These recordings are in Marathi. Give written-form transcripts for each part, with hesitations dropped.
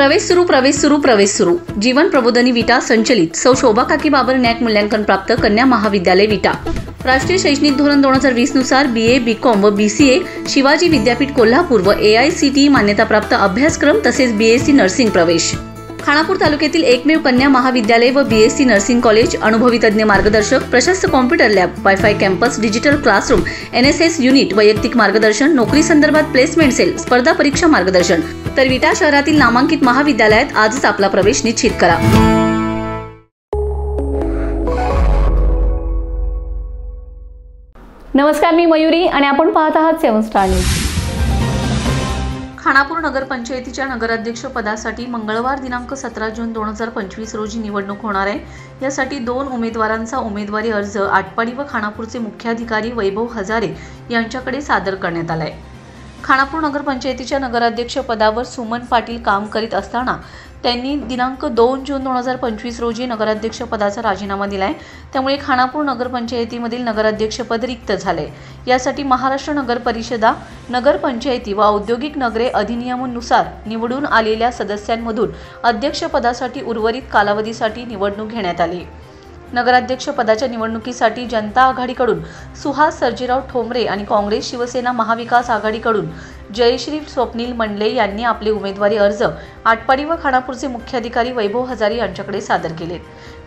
प्रवेश सुरू जीवन प्रबोधनी विटा संचलित सौ शोभा काकी बाबर नॅक मूल्यांकन प्राप्त कन्या महाविद्यालय विटा। राष्ट्रीय शैक्षणिक धोरण 2020 नुसार BA BCom व BCA शिवाजी विद्यापीठ कोल्हापूर व AICTE मान्यताप्राप्त अभ्यासक्रम तसेच BSc नर्सिंग प्रवेश। खानापूर तालुक्यातील एकमेव कन्या महाविद्यालय व BSc नर्सिंग कॉलेज। अनुभवी तज्ञ मार्गदर्शक, प्रशस्त computer lab, wifi campus, digital classroom, NSS unit, वैयक्तिक मार्गदर्शन, नोकरी संदर्भात प्लेसमेंट सेल, स्पर्धा परीक्षा मार्गदर्शन। तर विटा शहरातील नामांकित महाविद्यालयात आजच आपला प्रवेश निश्चित करा। नमस्कार, मी मयुरी आणि आपण पाहत आहात 7 स्टार न्यूज। खानापूर नगरपंचायतीच्या नगराध्यक्ष पदासाठी मंगळवार दिनांक 17 जून 2025 रोजी निवडणूक होणार आहे। यासाठी 2 उमेदवारांचा उमेदवारी अर्ज आटपाडी व खानापूरचे मुख्याधिकारी वैभव हजारे यांच्याकडे सादर करण्यात आला आहे। खानापूर नगरपंचायतीच्या नगराध्यक्ष पदावर सुमन पाटील काम करीत असताना त्यांनी दिनांक 2 जून 2025 रोजी नगराध्यक्ष पदाचा राजीनामा दिलाय। त्यामुळे खानापूर नगरपंचायतीमधील नगराध्यक्षपद रिक्त झाले। यासाठी महाराष्ट्र नगर परिषदा, नगरपंचायती व औद्योगिक नगरे अधिनियमानुसार निवडून आलेल्या सदस्यांमधून अध्यक्षपदासाठी उर्वरित कालावधीसाठी निवडणूक घेण्यात आली। नगराध्यक्ष पदाच्या निवडणुकीसाठी जनता आघाडीकडून सुहास सर्जेराव ठोंबरे आणि काँग्रेस शिवसेना महाविकास आघाडीकडून जयश्री स्वप्नील मंडले यांनी आपले उमेदवारी अर्ज आटपाडी व खानापूरचे मुख्याधिकारी वैभव हजारे यांच्याकडे सादर केलेत।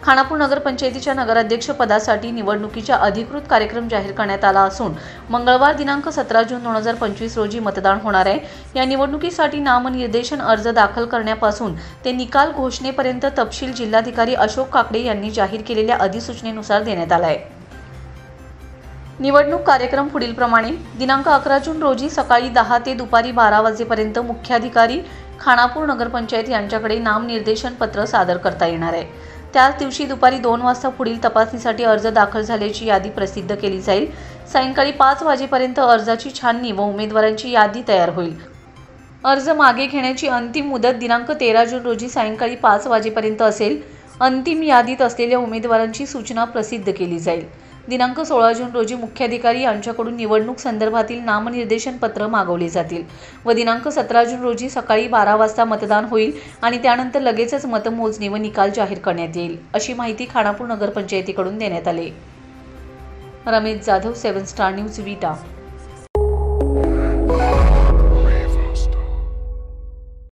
खानापूर नगरपंचायतीच्या नगराध्यक्ष पदासाठी निवडणुकीचा अधिकृत कार्यक्रम जाहीर करण्यात आला असून मंगळवार दिनांक 17 जून 2025 रोजी मतदान होणार आहे। या निवडणुकीसाठी नामनिर्देशन अर्ज दाखल करण्यापासून ते निकाल घोषणेपर्यंत तपशील जिल्हाधिकारी अशोक काकडे यांनी जाहीर केलेल्या अधिसूचनेनुसार देण्यात आला आहे। निवडणूक कार्यक्रम पुढीलप्रमाणे: दिनांक 11 जून रोजी सकाळी 10 ते दुपारी 12 वाजेपर्यंत मुख्याधिकारी खानापूर नगरपंचायत यांच्याकडे नामनिर्देशन पत्र सादर करता येणार आहे। त्याच दिवशी दुपारी 2 वाजता पुढील तपासणीसाठी अर्ज दाखल झाल्याची यादी प्रसिद्ध केली जाईल। सायंकाळी 5 वाजेपर्यंत अर्जाची छाननी व उमेदवारांची यादी तयार होईल। अर्ज मागे घेण्याची अंतिम मुदत दिनांक 13 जून रोजी सायंकाळी 5 वाजेपर्यंत असेल। अंतिम यादीत असलेल्या उमेदवारांची सूचना प्रसिद्ध केली जाईल। दिनांक 16 जून रोजी मुख्याधिकारी यांच्याकडून निवडणूक संदर्भातील नामनिर्देशन पत्र मागवले जातील व दिनांक 17 जून रोजी सकाळी 12 वाजता मतदान होईल आणि त्यानंतर लगेचच मतमोजणी व निकाल जाहीर करण्यात येईल, अशी माहिती खानापूर नगरपंचायतीकडून देण्यात आली। रमेश जाधव, 7 स्टार न्यूज, विटा।